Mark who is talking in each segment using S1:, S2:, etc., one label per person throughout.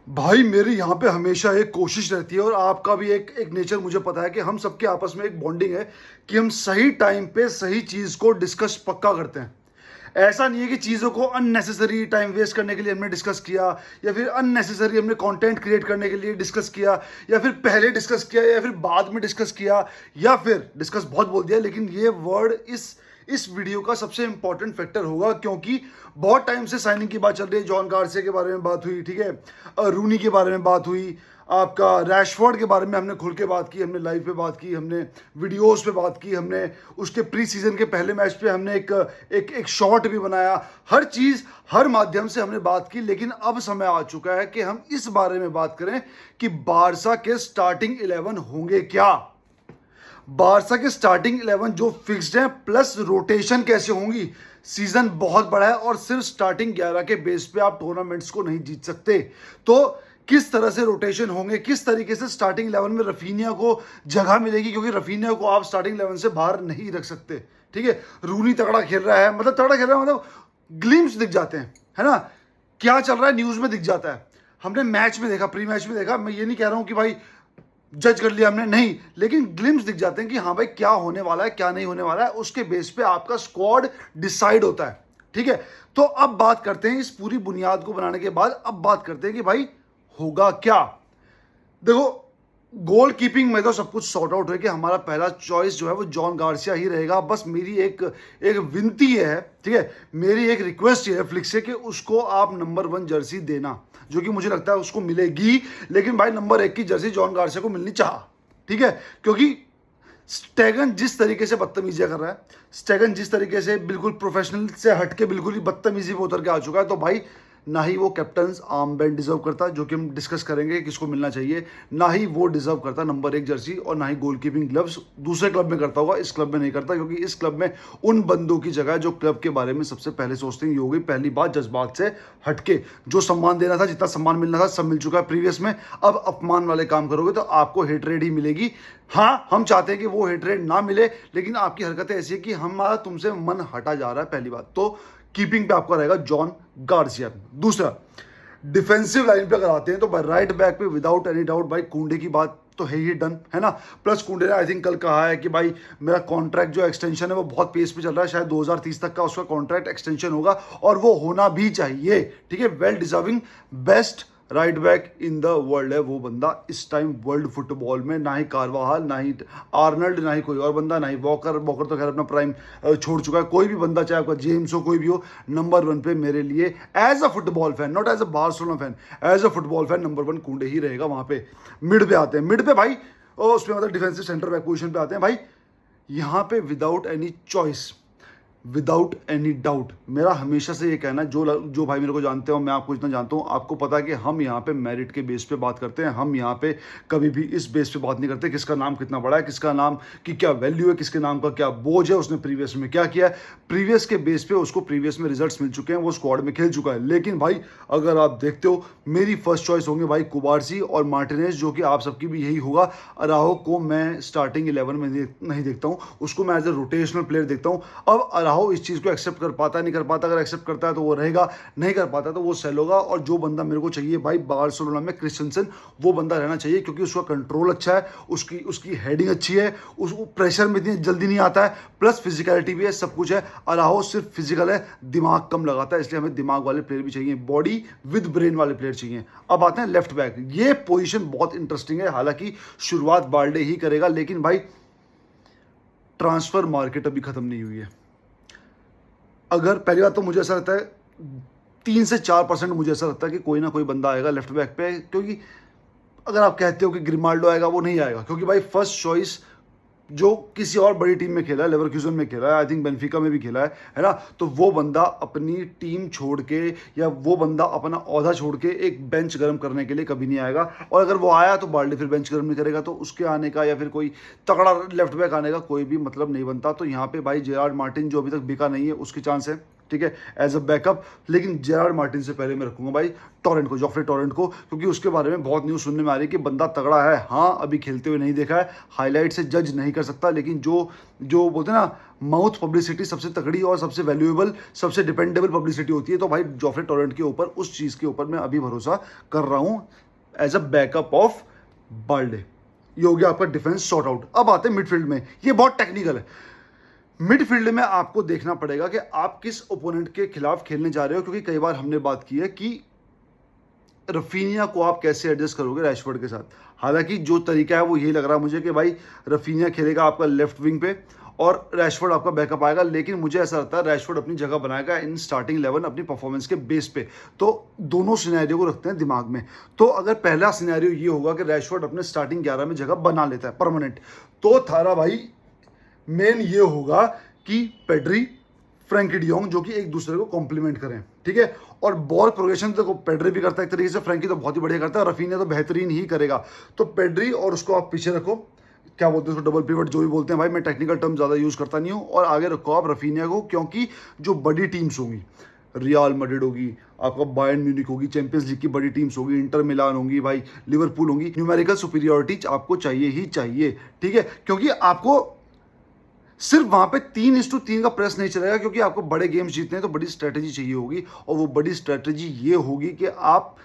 S1: भाई मेरी यहाँ पे हमेशा एक कोशिश रहती है और आपका भी एक नेचर मुझे पता है कि हम सबके आपस में एक बॉन्डिंग है कि हम सही टाइम पे सही चीज़ को डिस्कस पक्का करते हैं। ऐसा नहीं है कि चीज़ों को अननेसेसरी टाइम वेस्ट करने के लिए हमने डिस्कस किया, या फिर अननेसेसरी हमने कंटेंट क्रिएट करने के लिए डिस्कस किया, या फिर पहले डिस्कस किया या फिर बाद में डिस्कस किया, या फिर डिस्कस बहुत बोल दिया। लेकिन ये वर्ड इस वीडियो का सबसे इंपॉर्टेंट फैक्टर होगा, क्योंकि बहुत टाइम से साइनिंग की बात चल रही है। जॉन गार्सिया के बारे में बात हुई, ठीक है, रूनी के बारे में बात हुई, आपका रैशफोर्ड के बारे में हमने खुल के बात की, हमने लाइव पे बात की, हमने वीडियोस पे बात की, हमने उसके प्री सीजन के पहले मैच पे हमने एक शॉट भी बनाया। हर चीज़ हर माध्यम से हमने बात की। लेकिन अब समय आ चुका है कि हम इस बारे में बात करें कि बारसा के स्टार्टिंग 11 होंगे क्या। बारसा के स्टार्टिंग 11 जो फिक्स्ड है, प्लस रोटेशन कैसे होंगी। सीजन बहुत बड़ा है और सिर्फ स्टार्टिंग 11 के बेस पे आप टूर्नामेंट्स को नहीं जीत सकते। तो किस तरह से रोटेशन होंगे, किस तरीके से स्टार्टिंग 11 में रफीनिया को जगह मिलेगी, क्योंकि रफीनिया को आप स्टार्टिंग 11 से बाहर नहीं रख सकते। ठीक है, रूनी तगड़ा खेल रहा है, मतलब तगड़ा खेल रहा है, मतलब ग्लिम्स दिख जाते हैं, है ना, क्या चल रहा है न्यूज में दिख जाता है। हमने मैच में देखा, प्री मैच में देखा। मैं ये नहीं कह रहा हूं कि भाई जज कर लिया हमने, नहीं, लेकिन ग्लिम्स दिख जाते हैं कि हाँ भाई क्या होने वाला है क्या नहीं होने वाला है। उसके बेस पे आपका स्क्वाड डिसाइड होता है। ठीक है, तो अब बात करते हैं इस पूरी बुनियाद को बनाने के बाद, अब बात करते हैं कि भाई होगा क्या। देखो, गोल कीपिंग में तो सब कुछ सॉर्ट आउट है कि हमारा पहला चॉइस जो है वो जॉन गार्सिया ही रहेगा। बस मेरी एक विनती है, ठीक है, मेरी एक रिक्वेस्ट है फ्लिक से कि उसको आप नंबर 1 जर्सी देना, जो कि मुझे लगता है उसको मिलेगी। लेकिन भाई नंबर 1 की जर्सी जॉन गार्सिया को मिलनी चाह, ठीक है, क्योंकि स्टेगन जिस तरीके से बदतमीजियां कर रहा है, स्टेगन जिस तरीके से बिल्कुल प्रोफेशनल से हटके बिल्कुल ही बदतमीजी पे उतर के आ चुका है, तो भाई ना ही वो कैप्टन आर्म बैंड डिजर्व करता, जो कि हम डिस्कस करेंगे किसको मिलना चाहिए, ना ही वो डिजर्व करता नंबर 1 जर्सी, और ना ही गोलकीपिंग ग्लव्स। दूसरे क्लब में करता होगा, इस क्लब में नहीं करता, क्योंकि इस क्लब में उन बंदों की जगह जो क्लब के बारे में सबसे पहले सोचते हैं। ये हो गई पहली बात, जज्बात से हटके। जो सम्मान देना था, जितना सम्मान मिलना था, सब मिल चुका है प्रीवियस में। अब अपमान वाले काम करोगे तो आपको हेटरेड ही मिलेगी। हाँ, हम चाहते हैं कि वो हेटरेड ना मिले, लेकिन आपकी हरकतें ऐसी है कि हमारा तुमसे मन हटा जा रहा है, पहली बात तो। कीपिंग पे आपका रहेगा जॉन गार्सिया। दूसरा, डिफेंसिव लाइन पे अगर आते हैं तो भाई राइट बैक पे विदाउट एनी डाउट भाई कुंडे की बात तो है ही डन, है ना। प्लस कुंडे ने आई थिंक कल कहा है कि भाई मेरा कॉन्ट्रैक्ट जो एक्सटेंशन है वो बहुत पेस पे चल रहा है, शायद 2030 तक का उसका कॉन्ट्रैक्ट एक्सटेंशन होगा, और वो होना भी चाहिए। ठीक है, well deserving best right back in the world है वो बंदा इस टाइम वर्ल्ड फुटबॉल में। ना ही कारवाहाल, ना ही आर्नल्ड, ना ही कोई और बंदा, ना ही वॉकर तो खैर अपना प्राइम छोड़ चुका है। कोई भी बंदा, चाहे आपका जेम्स हो, कोई भी हो, नंबर 1 पे मेरे लिए as a football fan, not as a Barcelona fan, as a football fan number 1 Kounde ही रहेगा। वहां पे मिड पे आते हैं, मिड पे भाई उसमें मतलब डिफेंसिव सेंटर बैक पोजिशन पे आते हैं भाई। यहाँ पे without any choice, without any doubt मेरा हमेशा से ये कहना है, जो भाई मेरे को जानते हो, मैं आपको इतना जानता हूँ, आपको पता है कि हम यहाँ पे मेरिट के बेस पे बात करते हैं। हम यहाँ पे कभी भी इस बेस पे बात नहीं करते किसका नाम कितना बड़ा है, किसका नाम की क्या वैल्यू है, किसके नाम का क्या बोझ है, उसने प्रीवियस में क्या किया है। प्रीवियस के बेस पे उसको प्रीवियस में रिजल्ट्स मिल चुके हैं, वो स्क्वाड में खेल चुका है। लेकिन भाई अगर आप देखते हो, मेरी फर्स्ट चॉइस होंगे भाई कुबारसी और मार्टिनेज, जो कि आप सबकी भी यही होगा। अराहो को मैं स्टार्टिंग 11 में नहीं देखता हूँ, उसको मैं एज ए रोटेशनल प्लेयर देखता हूँ। अब अराहो इस चीज़ को एक्सेप्ट कर पाता नहीं कर पाता, अगर एक्सेप्ट करता है तो वो रहेगा, नहीं कर पाता तो वो सेल होगा। और जो बंदा मेरे को चाहिए भाई बार्सिलोना में, क्रिस्टेंसन, वो बंदा रहना चाहिए, क्योंकि उसका कंट्रोल अच्छा है, उसकी हेडिंग अच्छी है, उसको प्रेशर में इतनी जल्दी नहीं आता है, प्लस फिजिकलिटी भी है, सब कुछ है। अराहो सिर्फ फिजिकल है, दिमाग कम लगाता है, इसलिए हमें दिमाग वाले प्लेयर भी चाहिए, बॉडी विद ब्रेन वाले प्लेयर चाहिए। अब आते हैं लेफ्ट बैक, ये पोजीशन बहुत इंटरेस्टिंग है। हालांकि शुरुआत बाल्डे ही करेगा, लेकिन भाई ट्रांसफर मार्केट अभी खत्म नहीं हुई है। अगर पहली बात तो मुझे ऐसा लगता है 3 से 4% मुझे ऐसा लगता है कि कोई ना कोई बंदा आएगा लेफ्ट बैक पे, क्योंकि अगर आप कहते हो कि ग्रिमाल्डो आएगा, वो नहीं आएगा, क्योंकि भाई फर्स्ट चॉइस जो किसी और बड़ी टीम में खेला है, लेवरक्यूजन में खेला है, आई थिंक बेनफिका में भी खेला है ना, तो वो बंदा अपनी टीम छोड़ के या वो बंदा अपना औहदा छोड़ के एक बेंच गर्म करने के लिए कभी नहीं आएगा। और अगर वो आया तो बाल्डे फिर बेंच गर्म नहीं करेगा, तो उसके आने का या फिर कोई तगड़ा लेफ्ट बैक आने का कोई भी मतलब नहीं बनता। तो यहाँ पे भाई जेरार्ड मार्टिन जो अभी तक बिका नहीं है, उसकी चांस है। ठीक है, एज अ बैकअप। लेकिन जेरार्ड मार्टिन से पहले मैं रखूंगा भाई टोरेंट को, जॉफ्रे टोरेंट को, क्योंकि उसके बारे में बहुत न्यूज़ सुनने में आ रही है कि बंदा तगड़ा है। हाँ, अभी खेलते हुए नहीं देखा है, हाईलाइट से जज नहीं कर सकता, लेकिन जो जो बोलते हैं ना, माउथ पब्लिसिटी सबसे तगड़ी और सबसे वैल्यूएबल, सबसे डिपेंडेबल पब्लिसिटी होती है। तो भाई जॉफ्रे टोरेंट के ऊपर, उस चीज़ के ऊपर मैं अभी भरोसा कर रहा हूँ as a backup of Balde. ये हो गया आपका डिफेंस सॉर्ट आउट। अब आते हैं मिडफील्ड में, ये बहुत टेक्निकल है। मिडफील्ड में आपको देखना पड़ेगा कि आप किस ओपोनेंट के खिलाफ खेलने जा रहे हो, क्योंकि कई बार हमने बात की है कि रफीनिया को आप कैसे एडजस्ट करोगे रैशफोर्ड के साथ। हालांकि जो तरीका है वो यही लग रहा है मुझे कि भाई रफीनिया खेलेगा आपका लेफ्ट विंग पे और रैशफोर्ड आपका बैकअप आएगा, लेकिन मुझे ऐसा लगता है रैशफोर्ड अपनी जगह बनाएगा इन स्टार्टिंग 11 अपनी परफॉर्मेंस के बेस पे। तो दोनों सिनेरियो को रखते हैं दिमाग में। तो अगर पहला सिनेरियो ये होगा कि रैशफोर्ड अपने स्टार्टिंग 11 में जगह बना लेता है परमानेंट, तो थारा भाई मेन ये होगा कि पेड्री, फ्रैंकी डियोंग जो कि एक दूसरे को कॉम्प्लीमेंट करें, ठीक है। और बॉल प्रोग्रेशन तो पेड्री भी करता है एक तरीके से, फ्रैंकी तो बहुत ही बढ़िया करता है, रफीनिया तो बेहतरीन ही करेगा। तो पेड्री और उसको आप पीछे रखो, क्या बोलते हैं उसको, डबल पिवट जो भी बोलते हैं भाई, मैं टेक्निकल टर्म ज़्यादा यूज़ करता नहीं हूँ। और आगे रखो आप रफीनिया को, क्योंकि जो बड़ी टीम्स होंगी, रियल मैड्रिड होगी, आपका बायर्न म्यूनिक होगी, चैंपियंस लीग की बड़ी टीम्स होगी, इंटर मिलान होंगी भाई, लिवरपूल होंगी, न्यूमेरिकल सुपीरियरिटी आपको चाहिए ही चाहिए, ठीक है। क्योंकि आपको सिर्फ वहां पे 3:3 का प्रेस नहीं चलेगा, क्योंकि आपको बड़े गेम्स जीतने हैं तो बड़ी स्ट्रेटेजी चाहिए होगी। और वो बड़ी स्ट्रेटेजी ये होगी कि आप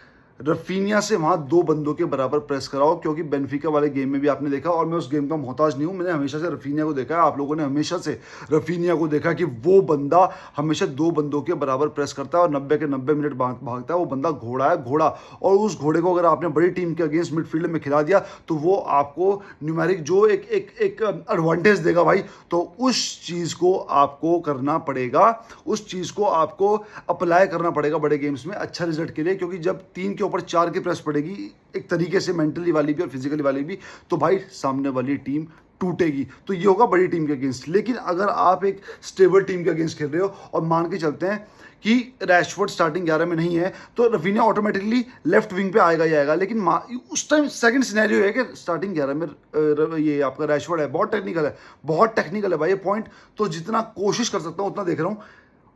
S1: रफीनिया से वहां 2 बंदों के बराबर प्रेस कराओ, क्योंकि बेनफिका वाले गेम में भी आपने देखा, और मैं उस गेम का मोहताज नहीं हूं, मैंने हमेशा से रफीनिया को देखा है, आप लोगों ने हमेशा से रफीनिया को देखा कि वो बंदा हमेशा 2 बंदों के बराबर प्रेस करता है और 90 के 90 मिनट भागता है। वो बंदा घोड़ा है, घोड़ा। और उस घोड़े को अगर आपने बड़ी टीम के अगेंस्ट मिडफील्ड में खिला दिया तो वो आपको न्यूमेरिक जो एक एडवांटेज देगा भाई। तो उस चीज़ को आपको करना पड़ेगा, उस चीज़ को आपको अप्लाई करना पड़ेगा बड़े गेम्स में अच्छा रिजल्ट के लिए, क्योंकि जब 3 के ऊपर 4 की प्रेस पड़ेगी एक तरीके से, मेंटली वाली भी और फिजिकली वाली भी, तो भाई सामने वाली टीम टूटेगी। तो ये होगा बड़ी टीम के अगेंस्ट। लेकिन अगर आप एक स्टेबल टीम के अगेंस्ट खेल रहे हो और मान के चलते हैं कि रैशफोर्ड स्टार्टिंग 11 में नहीं है, तो रफीनिया ऑटोमेटिकली लेफ्ट विंग पे आएगा ही आएगा। लेकिन उस टाइम सेकंड सिनेरियो है कि स्टार्टिंग 11 में ये आपका रैशफोर्ड है। बहुत टेक्निकल है, बहुत टेक्निकल है भाई ये पॉइंट। तो जितना कोशिश कर सकता हूँ उतना देख रहा हूँ।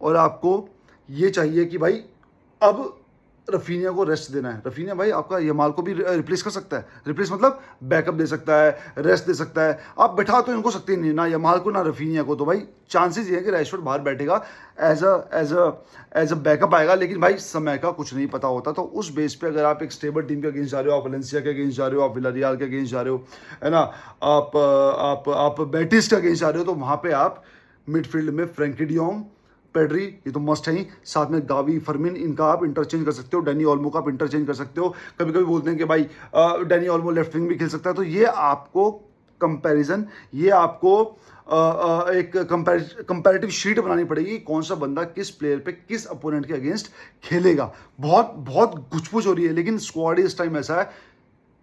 S1: और आपको ये चाहिए कि भाई अब रफीनिया को रेस्ट देना है। रफीनिया भाई आपका यमाल को भी रिप्लेस कर सकता है, रिप्लेस मतलब बैकअप दे सकता है, रेस्ट दे सकता है। आप बैठा तो इनको सकते नहीं, ना यमाल को ना रफीनिया को। तो भाई चांसेस ये है कि रैशफोर्ड बाहर बैठेगा, एज अ बैकअप आएगा। लेकिन भाई समय का कुछ नहीं पता होता। तो उस बेस पे अगर आप एक स्टेबल टीम के अगेंस्ट जा रहे हो, आप वलेंसिया के अगेंस्ट जा रहे हो, आप विलारियल के अगेंस्ट जा रहे हो, है ना, आप बेटिस के अगेंस्ट जा रहे हो, तो वहाँ पे आप मिडफील्ड में फ्रैंकी डियोंग, पेड्री, ये तो मस्ट है ही। साथ में गावी, फर्मिन, इनका आप इंटरचेंज कर सकते हो। डैनी ओल्मो का आप इंटरचेंज कर सकते हो। कभी कभी बोलते हैं कि भाई डैनी ओल्मो लेफ्ट विंग भी खेल सकता है। तो ये आपको कंपैरिजन, ये आपको एक कंपैरेटिव शीट बनानी पड़ेगी, कौन सा बंदा किस प्लेयर पे किस अपोनेंट के अगेंस्ट खेलेगा। बहुत बहुत घुचपुच हो रही है, लेकिन स्क्वाड इस टाइम ऐसा है,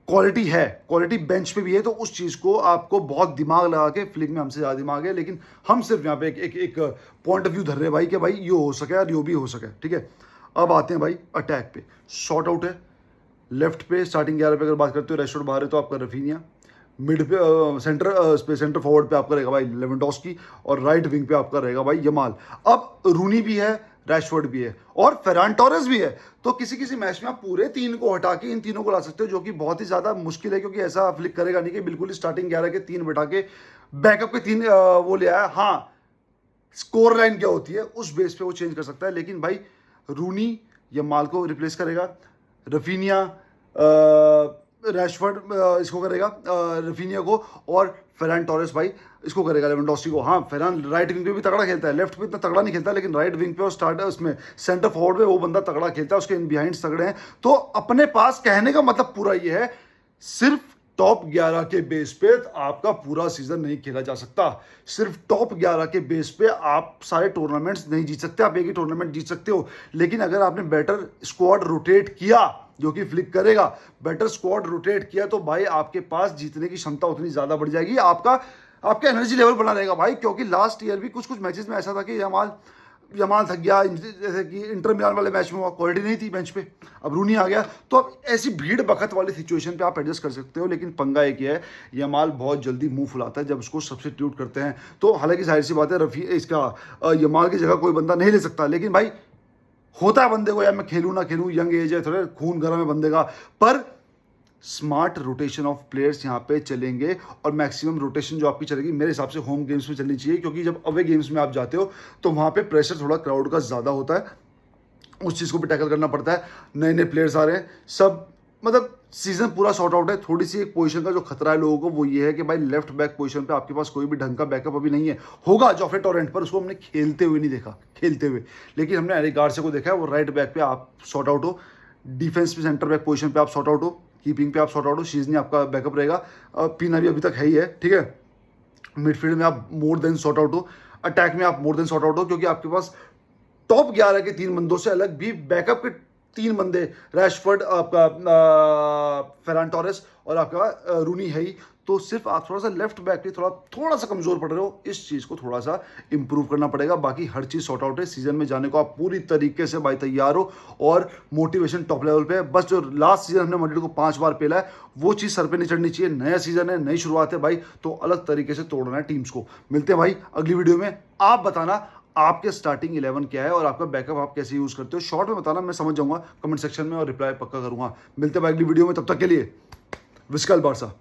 S1: क्वालिटी है, क्वालिटी बेंच पे भी है। तो उस चीज़ को आपको बहुत दिमाग लगा के, फ्लिक में हमसे ज़्यादा दिमाग है, लेकिन हम सिर्फ यहाँ पे एक पॉइंट ऑफ व्यू धर रहे हैं भाई कि भाई ये हो सके और ये भी हो सके, ठीक है। अब आते हैं भाई अटैक पे। शॉर्ट आउट है लेफ्ट पे, स्टार्टिंग 11 पे अगर बात करते हो, रेशफोर्ड बाहर है तो आपका रफीनिया, मिड पे सेंटर फॉरवर्ड पे आपका रहेगा भाई लेवेंडोस्की, और राइट विंग पे आपका रहेगा भाई यमाल। अब रूनी भी है, रैशफोर्ड भी है और फेरान टोरेस भी है। तो किसी किसी मैच में आप पूरे 3 को हटा के इन तीनों को ला सकते हो, जो कि बहुत ही ज़्यादा मुश्किल है, क्योंकि ऐसा फ्लिक करेगा नहीं कि बिल्कुल ही स्टार्टिंग 11 के 3 बैठा के बैकअप के 3 वो ले आया। हाँ, स्कोर लाइन क्या होती है उस बेस पे वो चेंज कर सकता है। लेकिन भाई रूनी यमाल को रिप्लेस करेगा, रफीनिया रैशफोर्ड इसको करेगा, रफीनिया को, और फेरान टोरेस भाई इसको करेगा, लेवेंडोस्की को। हाँ, फेरान राइट विंग पे भी तगड़ा खेलता है, लेफ्ट पे इतना तगड़ा नहीं खेलता, लेकिन राइट विंग पे और स्टार्ट उसमें सेंटर फॉरवर्ड पे वो बंदा तगड़ा खेलता है, उसके इन बिहाइंड तगड़े हैं। तो अपने पास कहने का मतलब पूरा ये है, सिर्फ टॉप 11 के बेस पे आपका पूरा सीजन नहीं खेला जा सकता। सिर्फ टॉप 11 के बेस पे आप सारे टूर्नामेंट्स नहीं जीत सकते। आप एक ही टूर्नामेंट जीत सकते हो, लेकिन अगर आपने बेटर स्क्वाड रोटेट किया, जो कि फ्लिक करेगा, बेटर स्क्वाड रोटेट किया, तो भाई आपके पास जीतने की क्षमता उतनी ज्यादा बढ़ जाएगी, आपका एनर्जी लेवल बना रहेगा भाई। क्योंकि लास्ट ईयर भी कुछ मैचेस में ऐसा था कि यमाल यमाल थक गया, जैसे कि इंटर मिलान वाले मैच में हुआ, क्वालिटी नहीं थी बेंच पे, अब रूनी आ गया, तो अब ऐसी भीड़ बखत वाली सिचुएशन पे आप एडजस्ट कर सकते हो। लेकिन पंगा एक ही है, यमाल बहुत जल्दी मुंह फुलाता है जब उसको सब्स्टिट्यूट करते हैं। तो हालांकि जाहिर सी बात है रफी इसका यमाल की जगह कोई बंदा नहीं ले सकता, लेकिन भाई होता है बंदे को, यार मैं खेलूँ ना खेलूँ, यंग एज है, थोड़ा खून गर्म है बंदे का, पर स्मार्ट रोटेशन ऑफ प्लेयर्स यहाँ पे चलेंगे और मैक्सिमम रोटेशन जो आपकी चलेगी मेरे हिसाब से होम गेम्स में चलनी चाहिए, क्योंकि जब अवे गेम्स में आप जाते हो तो वहाँ पे प्रेशर थोड़ा क्राउड का ज़्यादा होता है, उस चीज़ को भी टैकल करना पड़ता है। नए नए प्लेयर्स आ रहे हैं, सब मतलब सीजन पूरा सॉर्ट आउट है। थोड़ी सी एक पोजीशन का जो खतरा है लोगों को वो ये है कि भाई लेफ्ट बैक पोजीशन पे आपके पास कोई भी ढंग का बैकअप अभी नहीं है। होगा जोफ्रे टोरेंट, पर उसको हमने खेलते हुए नहीं देखा, खेलते हुए, लेकिन हमने एरिक गार्सिया को देखा है, वो राइट बैक पे आप सॉर्ट आउट हो, डिफेंस पे सेंटर बैक पोजीशन पे आप सॉर्ट आउट हो, कीपिंग पे आप सॉर्ट आउट हो, शीजनी आपका बैकअप रहेगा, पीना भी अभी तक है ही है, ठीक है। मिडफील्ड में आप मोर देन सॉर्ट आउट हो, अटैक में आप मोर देन सॉर्ट आउट हो, क्योंकि आपके पास टॉप 11 के 3 बंदों से अलग भी बैकअप के 3 बंदे, रैशफोर्ड, आपका फेरान टोरेस और आपका रूनी है ही। तो सिर्फ आप थोड़ा सा लेफ्ट बैक पे थोड़ा सा कमजोर पड़ रहे हो, इस चीज़ को थोड़ा सा इंप्रूव करना पड़ेगा। बाकी हर चीज़ सॉर्ट आउट है, सीजन में जाने को आप पूरी तरीके से भाई तैयार हो और मोटिवेशन टॉप लेवल पे है। बस जो लास्ट सीजन हमने मैड्रिड को 5 बार पेला है वो चीज़ सर पे नहीं चढ़नी चाहिए। नया सीजन है, नई शुरुआत है भाई, तो अलग तरीके से तोड़ना है टीम्स को। मिलते हैं भाई अगली वीडियो में। आप बताना आपके स्टार्टिंग 11 क्या है और आपका बैकअप आप कैसे यूज करते हो, शॉर्ट में बताना, मैं समझ जाऊंगा कमेंट सेक्शन में और रिप्लाई पक्का करूंगा। मिलते हैं भाई अगली वीडियो में, तब तक के लिए विस्कल बारसा।